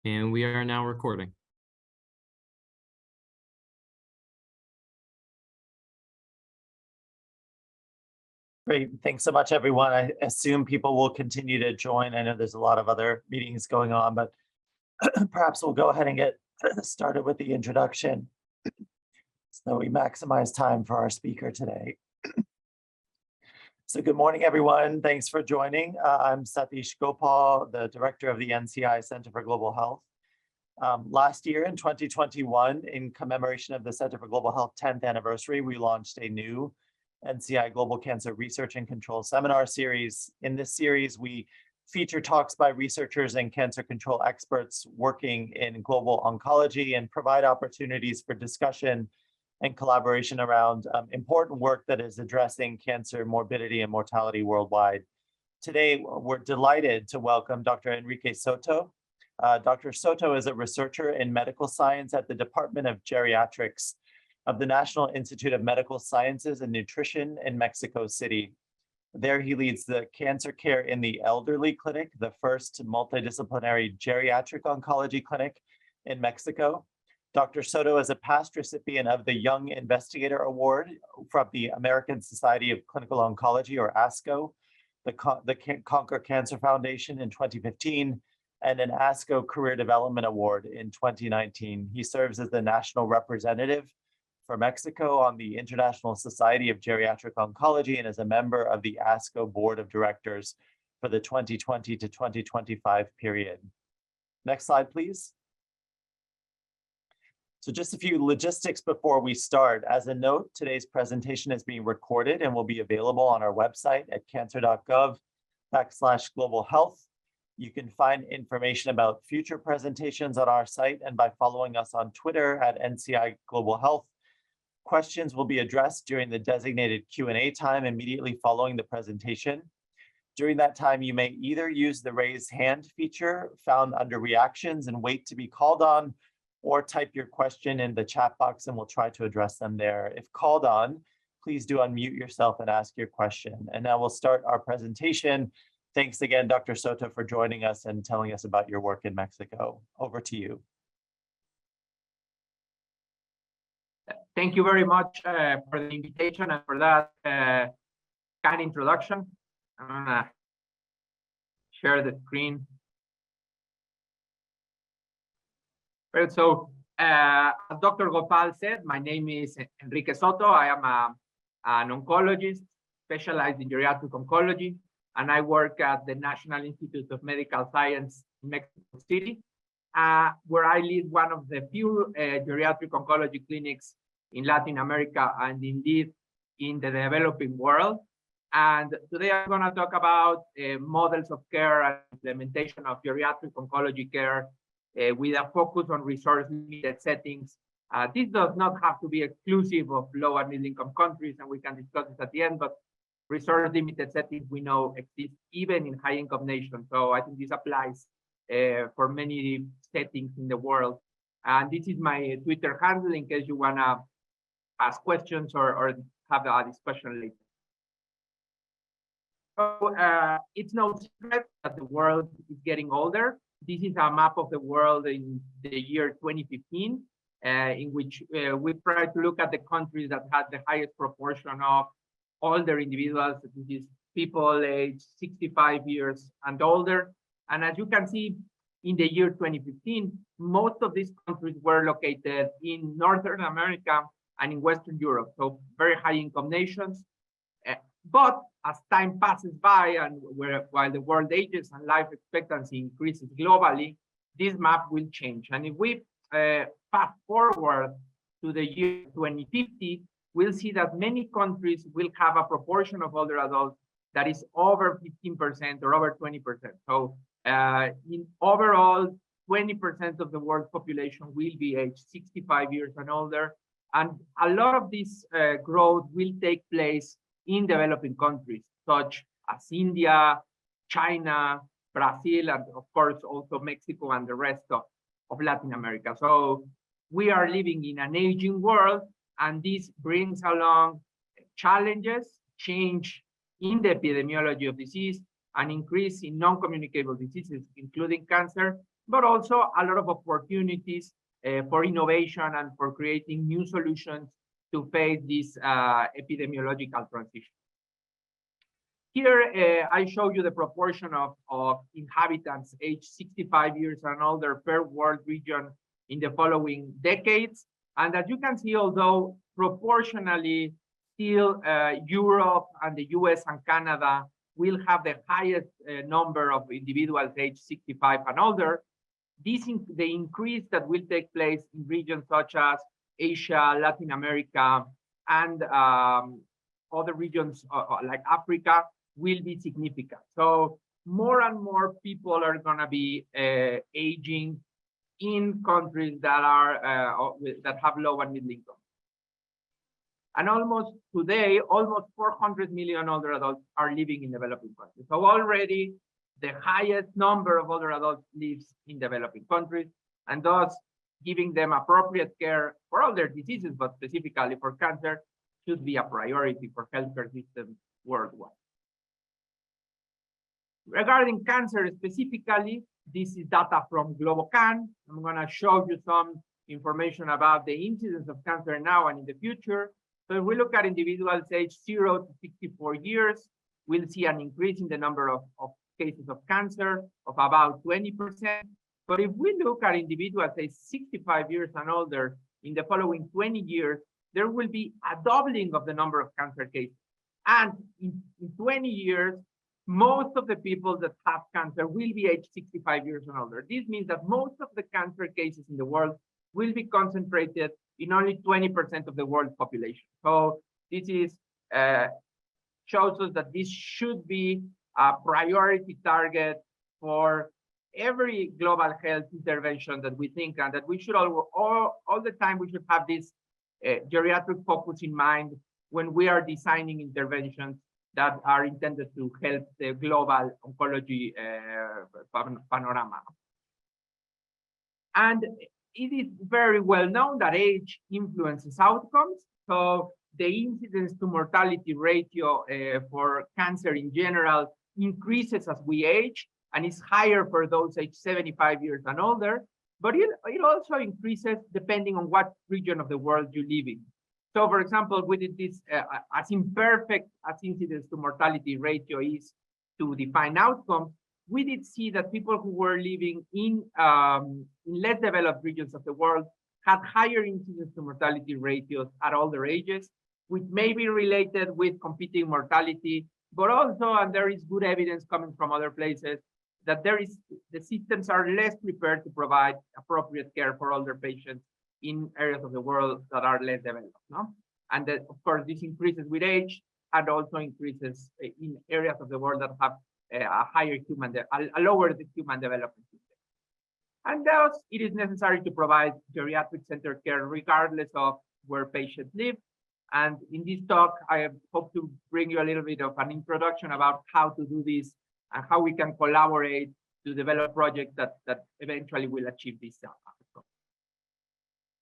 And we are now recording. Great. Thanks so much, everyone. I assume people will continue to join. I know there's a lot of other meetings going on, but perhaps we'll go ahead and get started with the introduction so we maximize time for our speaker today. So good morning, everyone. Thanks for joining. I'm Satish Gopal, the director of the NCI Center for Global Health. Last year in 2021, in commemoration of the Center for Global Health 10th anniversary, we launched a new NCI Global Cancer Research and Control Seminar Series. In this series, we feature talks by researchers and cancer control experts working in global oncology and provide opportunities for discussion and collaboration around important work that is addressing cancer morbidity and mortality worldwide. Today, we're delighted to welcome Dr. Enrique Soto. Dr. Soto is a researcher in medical science at the Department of Geriatrics of the National Institute of Medical Sciences and Nutrition in Mexico City. There he leads the cancer care in the elderly clinic, the first multidisciplinary geriatric oncology clinic in Mexico. Dr. Soto is a past recipient of the Young Investigator Award from the American Society of Clinical Oncology, or ASCO, the Conquer Cancer Foundation in 2015, and an ASCO Career Development Award in 2019. He serves as the national representative for Mexico on the International Society of Geriatric Oncology and is a member of the ASCO Board of Directors for the 2020 to 2025 period. Next slide, please. So just a few logistics before we start. As a note, today's presentation is being recorded and will be available on our website at cancer.gov/global-health. You can find information about future presentations on our site and by following us on Twitter at NCI Global Health. Questions will be addressed during the designated Q&A time immediately following the presentation. During that time, you may either use the raise hand feature found under reactions and wait to be called on, or type your question in the chat box and we'll try to address them there. If called on, please do unmute yourself and ask your question. And now we'll start our presentation. Thanks again, Dr. Soto, for joining us and telling us about your work in Mexico. Over to you. Thank you very much for the invitation and for that kind introduction. I'm gonna share the screen. Right, so as Dr. Gopal said, my name is Enrique Soto. I am an oncologist specialized in geriatric oncology, and I work at the National Institute of Medical Science in Mexico City, where I lead one of the few geriatric oncology clinics in Latin America and indeed in the developing world. And today I'm going to talk about models of care and implementation of geriatric oncology care with a focus on resource-limited settings. This does not have to be exclusive of low and middle-income countries, and we can discuss this at the end, but resource-limited settings we know exist even in high-income nations. So I think this applies for many settings in the world. And this is my Twitter handle in case you want to ask questions or have a discussion later. So it's no secret that the world is getting older. This is a map of the world in the year 2015, in which we try to look at the countries that had the highest proportion of older individuals, this is people aged 65 years and older. And as you can see, in the year 2015, most of these countries were located in Northern America and in Western Europe, so very high income nations. But as time passes by and while the world ages and life expectancy increases globally, this map will change. And if we fast forward to the year 2050, we'll see that many countries will have a proportion of older adults that is over 15% or over 20%. So in overall, 20% of the world's population will be aged 65 years and older. And a lot of this growth will take place in developing countries, such as India, China, Brazil, and of course, also Mexico and the rest of Latin America. So we are living in an aging world, and this brings along challenges, change in the epidemiology of disease, an increase in non-communicable diseases, including cancer, but also a lot of opportunities for innovation and for creating new solutions to face this epidemiological transition. Here, I show you the proportion of inhabitants aged 65 years and older per world region in the following decades. And as you can see, although proportionally still Europe and the US and Canada will have the highest number of individuals aged 65 and older, the increase that will take place in regions such as Asia, Latin America, and other regions like Africa will be significant. So more and more people are going to be aging in countries that are that have low and middle income. And today, almost 400 million older adults are living in developing countries. So already the highest number of older adults lives in developing countries, and thus giving them appropriate care for all their diseases, but specifically for cancer, should be a priority for healthcare systems worldwide. Regarding cancer specifically, this is data from GloboCan. I'm going to show you some information about the incidence of cancer now and in the future. So if we look at individuals aged 0 to 64 years, we'll see an increase in the number of cases of cancer of about 20%. But if we look at individuals aged 65 years and older, in the following 20 years, there will be a doubling of the number of cancer cases. And in 20 years, most of the people that have cancer will be aged 65 years and older. This means that most of the cancer cases in the world will be concentrated in only 20% of the world's population. So this is shows us that this should be a priority target for every global health intervention that we think, and that we should all the time we should have this geriatric focus in mind when we are designing interventions that are intended to help the global oncology panorama. And it is very well known that age influences outcomes. So the incidence to mortality ratio for cancer in general increases as we age, and is higher for those aged 75 years and older, but it also increases depending on what region of the world you live in. So for example, we did this as imperfect as incidence to mortality ratio is to define outcomes. We did see that people who were living in less developed regions of the world had higher incidence to mortality ratios at older ages, which may be related with competing mortality, but also, and there is good evidence coming from other places, that the systems are less prepared to provide appropriate care for older patients in areas of the world that are less developed, no? And that, of course, this increases with age, and also increases in areas of the world that have a higher a lower human development system. And thus, it is necessary to provide geriatric center care regardless of where patients live. And in this talk, I hope to bring you a little bit of an introduction about how to do this and how we can collaborate to develop projects that eventually will achieve this outcome.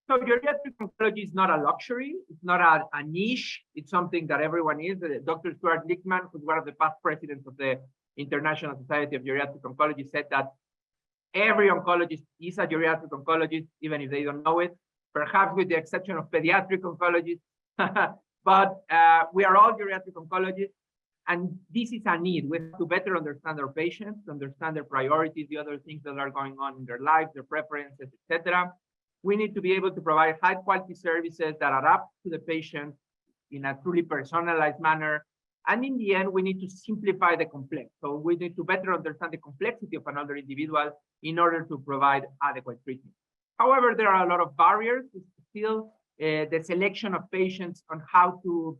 So geriatric oncology is not a luxury. It's not a niche. It's something that everyone is. Dr. Stuart Lichtman, who's one of the past presidents of the International Society of Geriatric Oncology, said that every oncologist is a geriatric oncologist, even if they don't know it, perhaps with the exception of pediatric oncologists. But we are all geriatric oncologists, and this is a need. We have to better understand our patients, understand their priorities, the other things that are going on in their lives, their preferences, etc. We need to be able to provide high-quality services that adapt to the patient in a truly personalized manner. And in the end, we need to simplify the complex. So we need to better understand the complexity of another individual in order to provide adequate treatment. However, there are a lot of barriers. Still, the selection of patients on how to,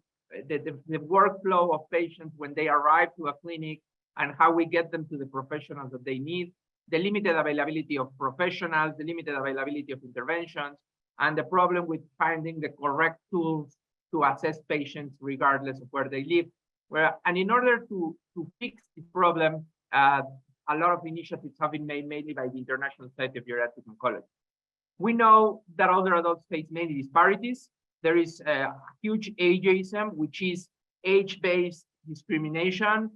the workflow of patients when they arrive to a clinic, and how we get them to the professionals that they need, the limited availability of professionals, the limited availability of interventions, and the problem with finding the correct tools to assess patients regardless of where they live. And in order to fix this problem, a lot of initiatives have been made mainly by the International Society of Geriatric Oncology. We know that older adults face many disparities. There is a huge ageism, which is age-based discrimination,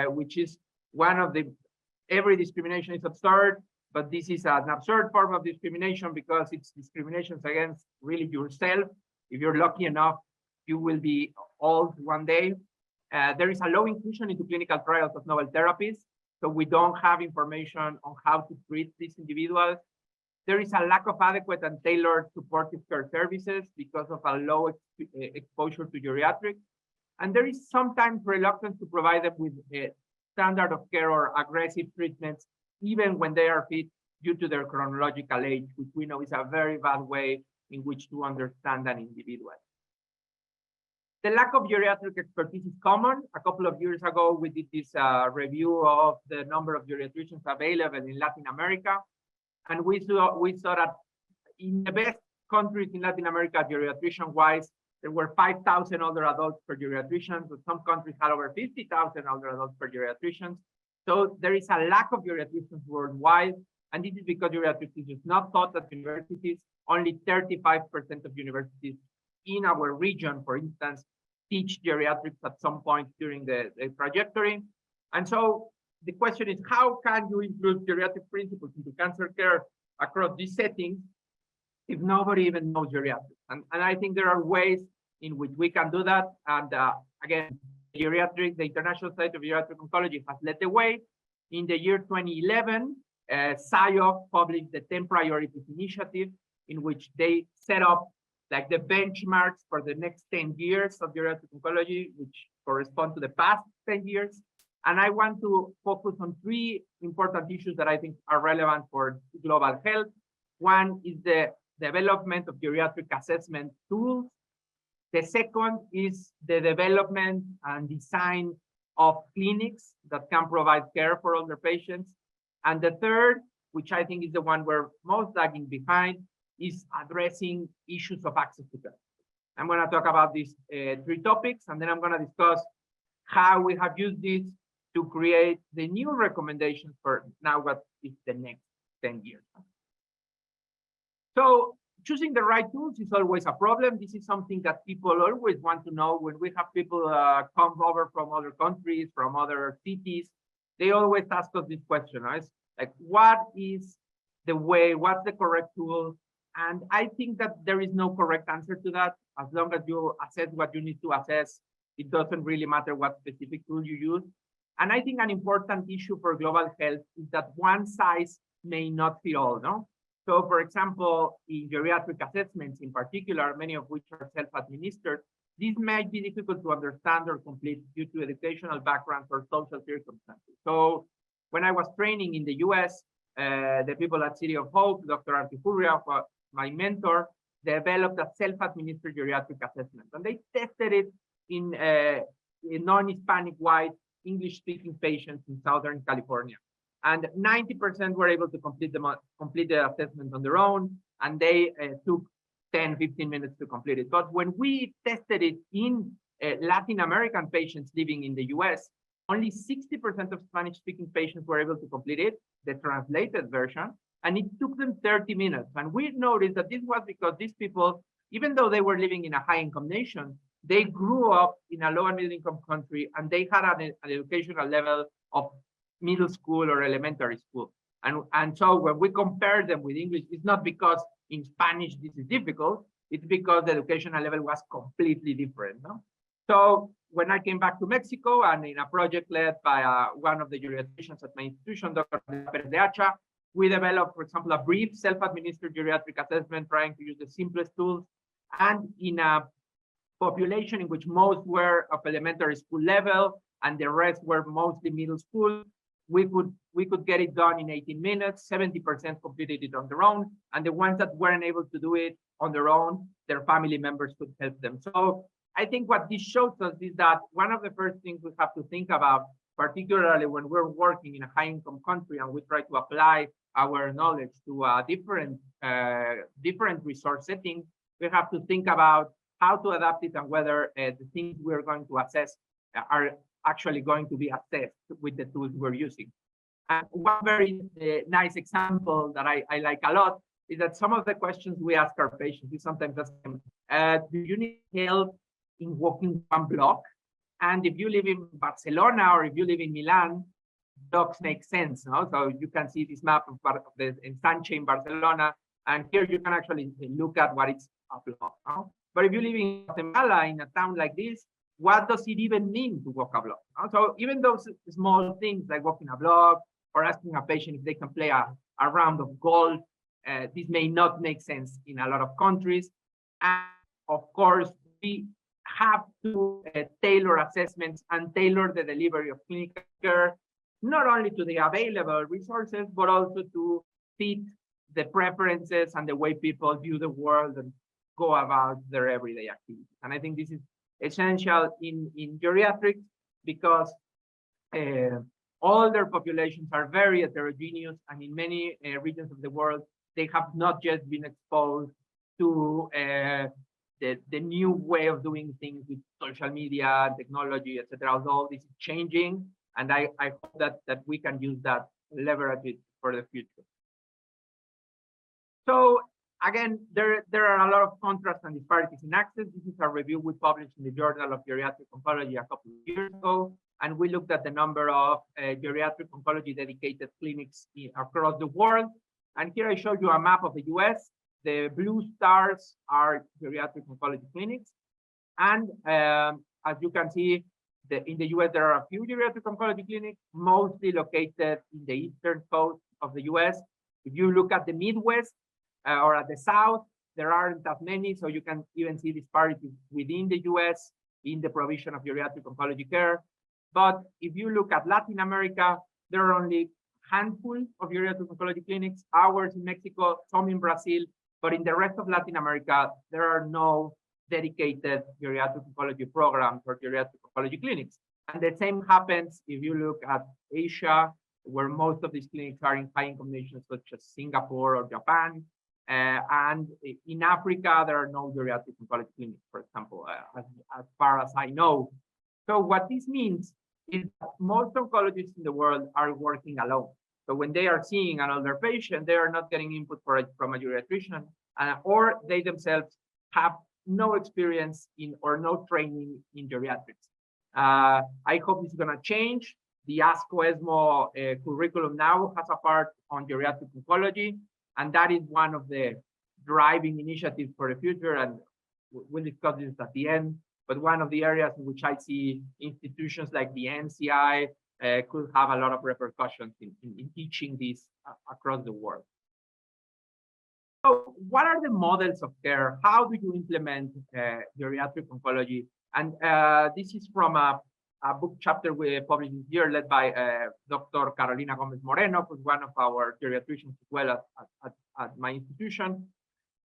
which is one of the, every discrimination is absurd. but this is an absurd form of discrimination because it's discrimination against really yourself. If you're lucky enough, you will be old one day. There is a low inclusion into clinical trials of novel therapies, so we don't have information on how to treat these individuals. There is a lack of adequate and tailored supportive care services because of a low exposure to geriatrics. And there is sometimes reluctance to provide them with a standard of care or aggressive treatments, even when they are fit due to their chronological age, which we know is a very bad way in which to understand an individual. The lack of geriatric expertise is common. A couple of years ago, we did this review of the number of geriatricians available in Latin America. And we saw that in the best countries in Latin America, geriatrician-wise, there were 5,000 older adults per geriatrician, but some countries had over 50,000 older adults per geriatricians. So there is a lack of geriatricians worldwide, and this is because geriatrics is not taught at universities. Only 35% of universities in our region, for instance, teach geriatrics at some point during the trajectory. And so the question is, how can you include geriatric principles into cancer care across these settings if nobody even knows geriatrics? And I think there are ways in which we can do that. And again, the International Society of Geriatric Oncology has led the way. In the year 2011, SIOG published the 10 Priorities Initiative, in which they set up like the benchmarks for the next 10 years of geriatric oncology, which correspond to the past 10 years. And I want to focus on three important issues that I think are relevant for global health. One is the development of geriatric assessment tools. The second is the development and design of clinics that can provide care for older patients. And the third, which I think is the one we're most lagging behind, is addressing issues of access to care. I'm going to talk about these three topics, and then I'm going to discuss how we have used this to create the new recommendations for now what is the next 10 years. So choosing the right tools is always a problem. This is something that people always want to know. When we have people come over from other countries, from other cities, they always ask us this question, right? Like, what is the way, what's the correct tool? And I think that there is no correct answer to that. As long as you assess what you need to assess, it doesn't really matter what specific tool you use. And I think an important issue for global health is that one size may not fit all, no? So for example, in geriatric assessments in particular, many of which are self-administered, these might be difficult to understand or complete due to educational backgrounds or social circumstances. So when I was training in the US, the people at City of Hope, Dr. Artifuria, my mentor, developed a self-administered geriatric assessment. And they tested it in non-Hispanic white English-speaking patients in Southern California. And 90% were able to complete the assessment on their own, and they took 10, 15 minutes to complete it. But when we tested it in Latin American patients living in the US, only 60% of Spanish-speaking patients were able to complete it, the translated version, and it took them 30 minutes. And we noticed that this was because these people, even though they were living in a high-income nation, they grew up in a low and middle-income country, and they had an educational level of middle school or elementary school. And so when we compare them with English, it's not because in Spanish this is difficult, it's because the educational level was completely different. No? So when I came back to Mexico and in a project led by one of the geriatricians at my institution, Dr. Perez, we developed, for example, a brief self-administered geriatric assessment trying to use the simplest tools. And in a population in which most were of elementary school level and the rest were mostly middle school, we could get it done in 18 minutes. 70% completed it on their own, and the ones that weren't able to do it on their own, their family members could help them. So I think what this shows us is that one of the first things we have to think about, particularly when we're working in a high-income country and we try to apply our knowledge to a different resource setting, we have to think about how to adapt it and whether the things we're going to assess are actually going to be assessed with the tools we're using. And one very nice example that I like a lot is that some of the questions we ask our patients is sometimes ask them, do you need help in walking one block? And if you live in Barcelona or if you live in Milan, blocks make sense. No? So you can see this map of the Ensanche in Barcelona, and here you can actually look at what it's a block. No? But if you live in Guatemala, in a town like this, what does it even mean to walk a block? No? So even those small things like walking a block or asking a patient if they can play a round of golf, this may not make sense in a lot of countries. And of course, we have to tailor assessments and tailor the delivery of clinical care, not only to the available resources, but also to fit the preferences and the way people view the world and go about their everyday activities. And I think this is essential in geriatrics because older populations are very heterogeneous, and in many regions of the world, they have not just been exposed to the new way of doing things with social media, technology, etc. Although this is changing, and I hope that we can use that, leverage it for the future. So again, there are a lot of contrasts and disparities in access. This is a review we published in the Journal of Geriatric Oncology a couple of years ago, and we looked at the number of geriatric oncology dedicated clinics across the world. And here I showed you a map of the US. The blue stars are geriatric oncology clinics. And as you can see, in the US, there are a few geriatric oncology clinics, mostly located in the eastern coast of the US. If you look at the Midwest or at the South, there aren't as many, so you can even see disparities within the US in the provision of geriatric oncology care. But if you look at Latin America, there are only a handful of geriatric oncology clinics, ours in Mexico, some in Brazil, but in the rest of Latin America, there are no dedicated geriatric oncology programs or geriatric oncology clinics. And the same happens if you look at Asia, where most of these clinics are in high-income nations such as Singapore or Japan. And in Africa, there are no geriatric oncology clinics, for example, as far as I know. So what this means is that most oncologists in the world are working alone. So when they are seeing an older patient, they are not getting input from a geriatrician, or they themselves have no experience in or no training in geriatrics. I hope this is going to change. The ASCO ESMO curriculum now has a part on geriatric oncology, and that is one of the driving initiatives for the future. And we'll discuss this at the end. But one of the areas in which I see institutions like the NCI could have a lot of repercussions in teaching this across the world. So what are the models of care? How do you implement geriatric oncology? And this is from a book chapter we published this year led by Dr. Carolina Gomez Moreno, who's one of our geriatricians as well at my institution.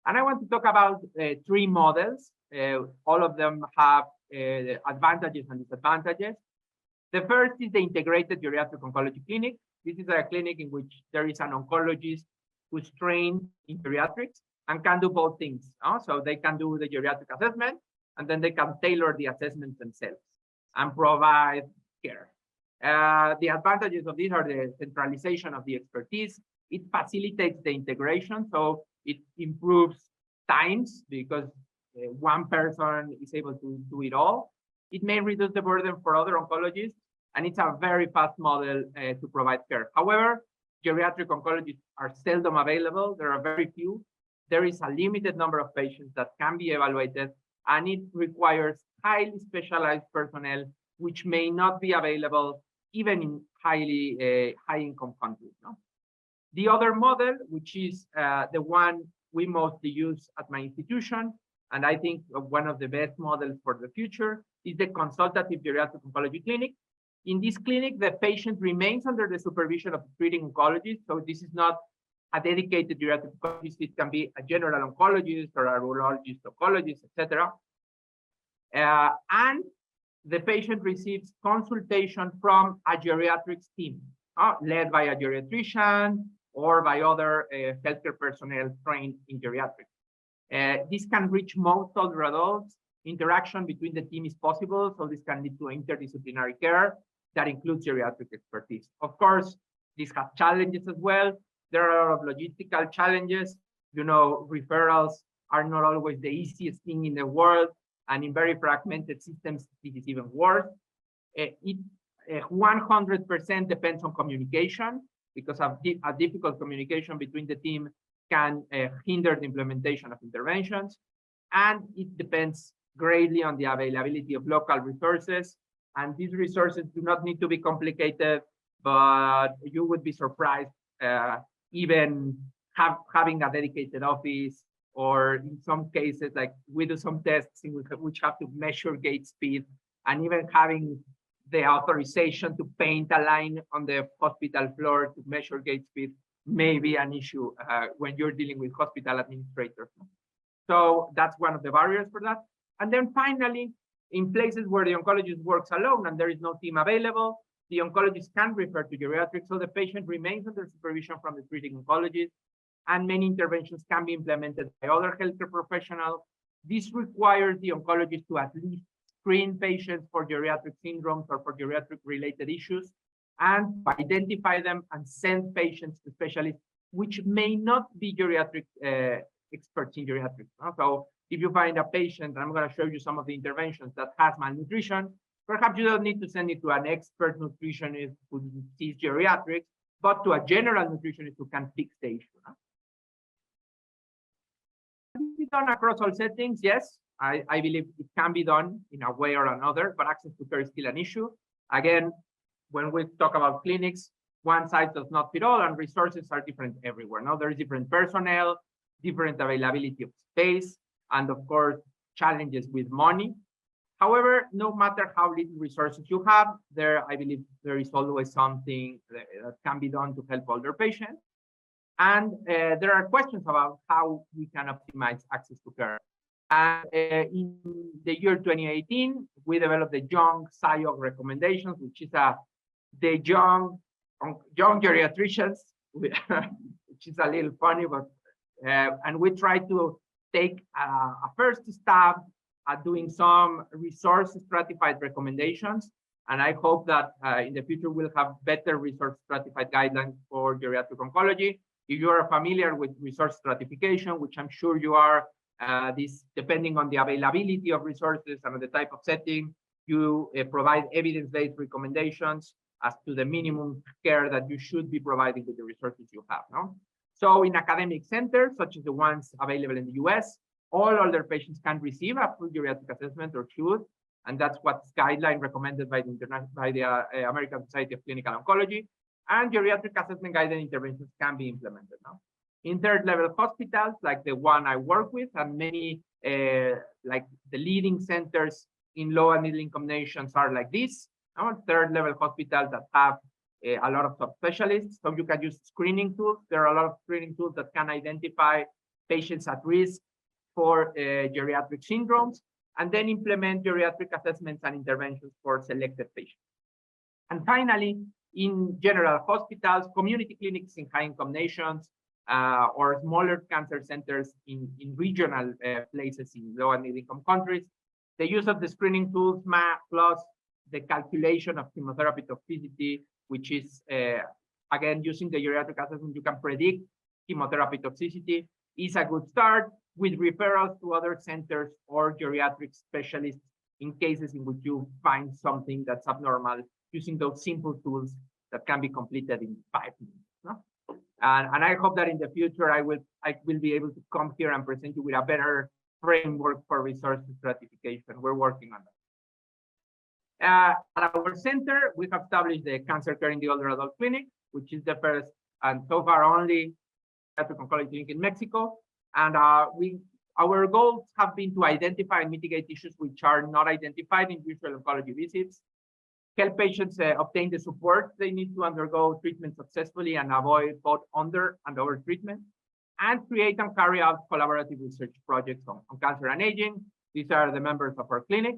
And I want to talk about three models. All of them have advantages and disadvantages. The first is the integrated geriatric oncology clinic. This is a clinic in which there is an oncologist who's trained in geriatrics and can do both things. So they can do the geriatric assessment, and then they can tailor the assessments themselves and provide care. The advantages of these are the centralization of the expertise. It facilitates the integration, so it improves times because one person is able to do it all. It may reduce the burden for other oncologists, and it's a very fast model to provide care. However, geriatric oncologists are seldom available. There are very few. There is a limited number of patients that can be evaluated, and it requires highly specialized personnel, which may not be available even in high-income countries. No? The other model, which is the one we mostly use at my institution, and I think one of the best models for the future, is the consultative geriatric oncology clinic. In this clinic, the patient remains under the supervision of the treating oncologist. So this is not a dedicated geriatric oncologist. It can be a general oncologist or a urologist, oncologist, etc. And the patient receives consultation from a geriatrics team, led by a geriatrician or by other healthcare personnel trained in geriatrics. This can reach most older adults. Interaction between the team is possible, so this can lead to interdisciplinary care that includes geriatric expertise. Of course, this has challenges as well. There are a lot of logistical challenges. You know, referrals are not always the easiest thing in the world, and in very fragmented systems, this is even worse. It 100% depends on communication, because a difficult communication between the team can hinder the implementation of interventions. And it depends greatly on the availability of local resources. And these resources do not need to be complicated, but you would be surprised even having a dedicated office, or in some cases, like we do some tests which have to measure gate speed, and even having the authorization to paint a line on the hospital floor to measure gate speed may be an issue when you're dealing with hospital administrators. So that's one of the barriers for that. And then finally, in places where the oncologist works alone and there is no team available, the oncologist can refer to geriatrics, so the patient remains under supervision from the treating oncologist, and many interventions can be implemented by other healthcare professionals. This requires the oncologist to at least screen patients for geriatric syndromes or for geriatric-related issues, and identify them and send patients to specialists which may not be geriatric experts in geriatrics. So if you find a patient, I'm going to show you some of the interventions that has malnutrition, perhaps you don't need to send it to an expert nutritionist who sees geriatrics, but to a general nutritionist who can fix the issue. Can it be done across all settings? Yes, I believe it can be done in a way or another, but access to care is still an issue. Again, when we talk about clinics, one size does not fit all, and resources are different everywhere. Now, there is different personnel, different availability of space, and of course, challenges with money. However, no matter how little resources you have, I believe there is always something that can be done to help older patients. And there are questions about how we can optimize access to care. And in the year 2018, we developed the Young SIOG recommendations, which is the young geriatricians, which is a little funny, but and we try to take a first stab at doing some resource stratified recommendations. And I hope that in the future we'll have better resource stratified guidelines for geriatric oncology. If you are familiar with resource stratification, which I'm sure you are, this depending on the availability of resources and the type of setting, you provide evidence-based recommendations as to the minimum care that you should be providing with the resources you have. No? So in academic centers, such as the ones available in the US, all older patients can receive a full geriatric assessment, or should, and that's what's guideline recommended by the American Society of Clinical Oncology. And geriatric assessment guided interventions can be implemented now. In third-level hospitals, like the one I work with, and many like the leading centers in low and middle-income nations are like this. Third-level hospitals that have a lot of subspecialists, so you can use screening tools. There are a lot of screening tools that can identify patients at risk for geriatric syndromes, and then implement geriatric assessments and interventions for selected patients. And finally, in general hospitals, community clinics in high-income nations, or smaller cancer centers in regional places in low and middle-income countries, the use of the screening tools plus the calculation of chemotherapy toxicity, which is, again, using the geriatric assessment, you can predict chemotherapy toxicity, is a good start, with referrals to other centers or geriatric specialists in cases in which you find something that's abnormal, using those simple tools that can be completed in 5 minutes. No? And I hope that in the future, I will be able to come here and present you with a better framework for resource stratification. We're working on that. At our center, we have established the Cancer Care in the Older Adult Clinic, which is the first and so far only geriatric oncology clinic in Mexico. And our goals have been to identify and mitigate issues which are not identified in usual oncology visits, help patients obtain the support they need to undergo treatment successfully and avoid both under and over treatment, and create and carry out collaborative research projects on cancer and aging. These are the members of our clinic.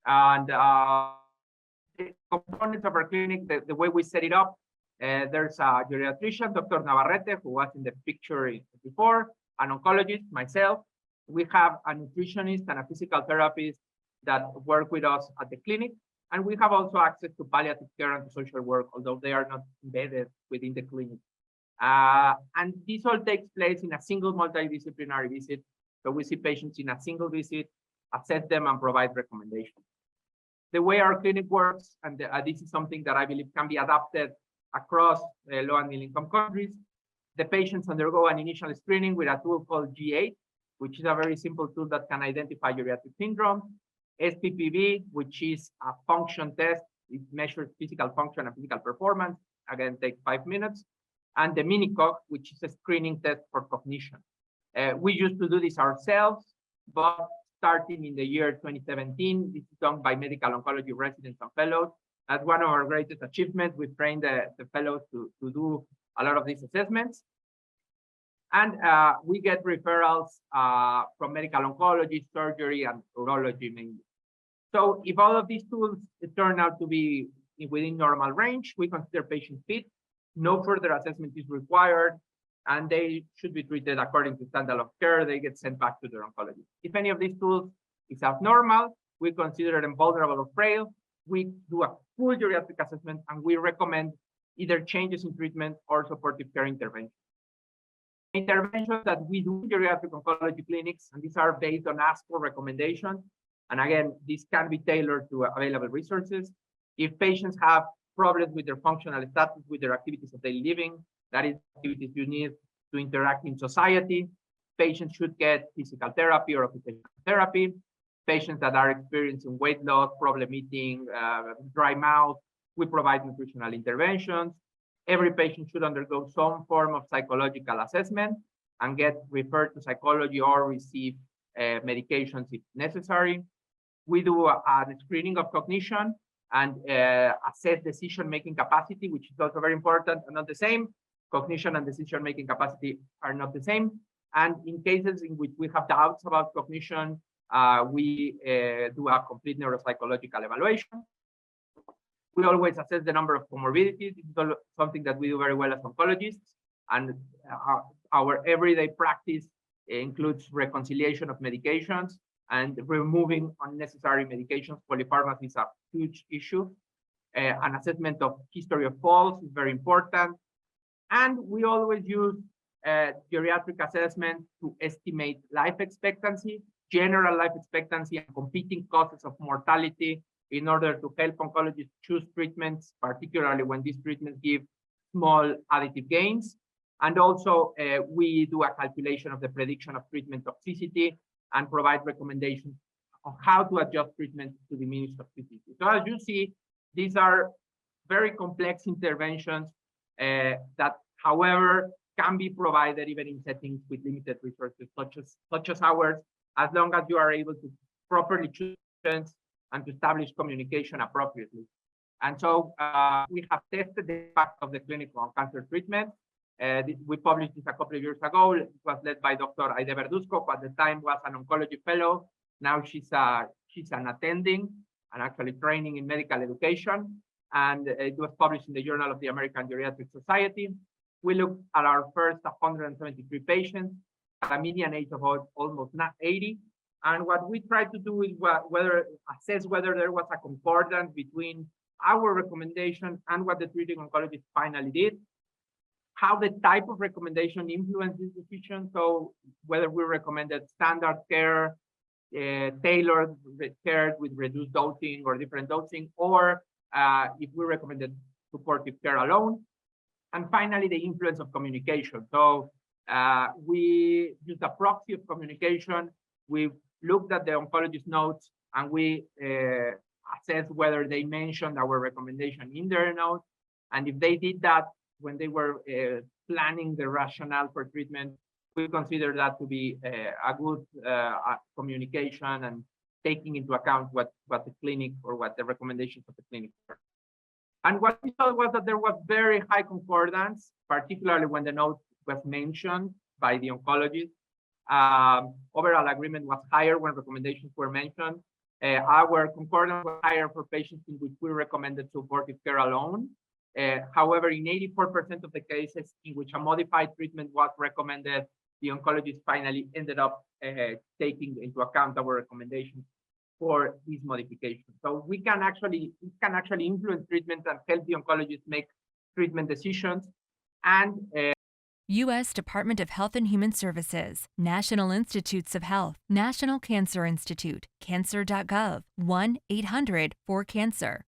And the components of our clinic, the way we set it up, there's a geriatrician, Dr. Navarrete, who was in the picture before, an oncologist, myself. We have a nutritionist and a physical therapist that work with us at the clinic. And we have also access to palliative care and to social work, although they are not embedded within the clinic. And this all takes place in a single multidisciplinary visit. So we see patients in a single visit, assess them, and provide recommendations. The way our clinic works, and this is something that I believe can be adapted across low and middle income countries. The patients undergo an initial screening with a tool called G8, which is a very simple tool that can identify geriatric syndrome. SPPV, which is a function test. It measures physical function and physical performance. Again, takes 5 minutes. And the MiniCog, which is a screening test for cognition. We used to do this ourselves, but starting in the year 2017, this is done by medical oncology residents and fellows. As one of our greatest achievements, we trained the fellows to do a lot of these assessments. And we get referrals from medical oncology, surgery, and urology mainly. So if all of these tools turn out to be within normal range, we consider patient fit. No further assessment is required, and they should be treated according to standard of care. They get sent back to their oncologist. If any of these tools is abnormal, we consider them vulnerable or frail. We do a full geriatric assessment, and we recommend either changes in treatment or supportive care intervention. Interventions that we do in geriatric oncology clinics, and these are based on ASCO recommendations. And again, this can be tailored to available resources. If patients have problems with their functional status, with their activities of daily living, that is activities you need to interact in society, patients should get physical therapy or occupational therapy. Patients that are experiencing weight loss, problem eating, dry mouth, we provide nutritional interventions. Every patient should undergo some form of psychological assessment and get referred to psychology or receive medications if necessary. We do a screening of cognition and assess decision-making capacity, which is also very important and not the same. Cognition and decision-making capacity are not the same. And in cases in which we have doubts about cognition, we do a complete neuropsychological evaluation. We always assess the number of comorbidities. This is something that we do very well as oncologists. And our everyday practice includes reconciliation of medications and removing unnecessary medications. Polypharmacy is a huge issue. An assessment of history of falls is very important. And we always use geriatric assessment to estimate life expectancy, general life expectancy, and competing causes of mortality in order to help oncologists choose treatments, particularly when these treatments give small additive gains. And also, we do a calculation of the prediction of treatment toxicity and provide recommendations on how to adjust treatment to diminish toxicity. So as you see, these are very complex interventions that, however, can be provided even in settings with limited resources, such as ours, as long as you are able to properly choose and to establish communication appropriately. And so we have tested the impact of the clinical on cancer treatment. We published this a couple of years ago. It was led by Dr. Aide Verduzco, who at the time was an oncology fellow. Now she's an attending and actually training in medical education. And it was published in the Journal of the American Geriatric Society. We looked at our first 173 patients at a median age of almost 80. And what we tried to do is assess whether there was a concordance between our recommendation and what the treating oncologist finally did, how the type of recommendation influenced this decision. So whether we recommended standard care, tailored care with reduced dosing or different dosing, or if we recommended supportive care alone. And finally, the influence of communication. So we used a proxy of communication. We looked at the oncologist notes and we assessed whether they mentioned our recommendation in their notes. And if they did that when they were planning the rationale for treatment, we consider that to be a good communication and taking into account what the clinic or what the recommendations of the clinic were. And what we saw was that there was very high concordance, particularly when the note was mentioned by the oncologist. Overall agreement was higher when recommendations were mentioned. Our concordance was higher for patients in which we recommended supportive care alone. However, in 84% of the cases in which a modified treatment was recommended, the oncologist finally ended up taking into account our recommendations for these modifications. So we can actually influence treatment and help the oncologist make treatment decisions. And U.S. Department of Health and Human Services, National Institutes of Health, National Cancer Institute, cancer.gov, 1-800-4-CANCER.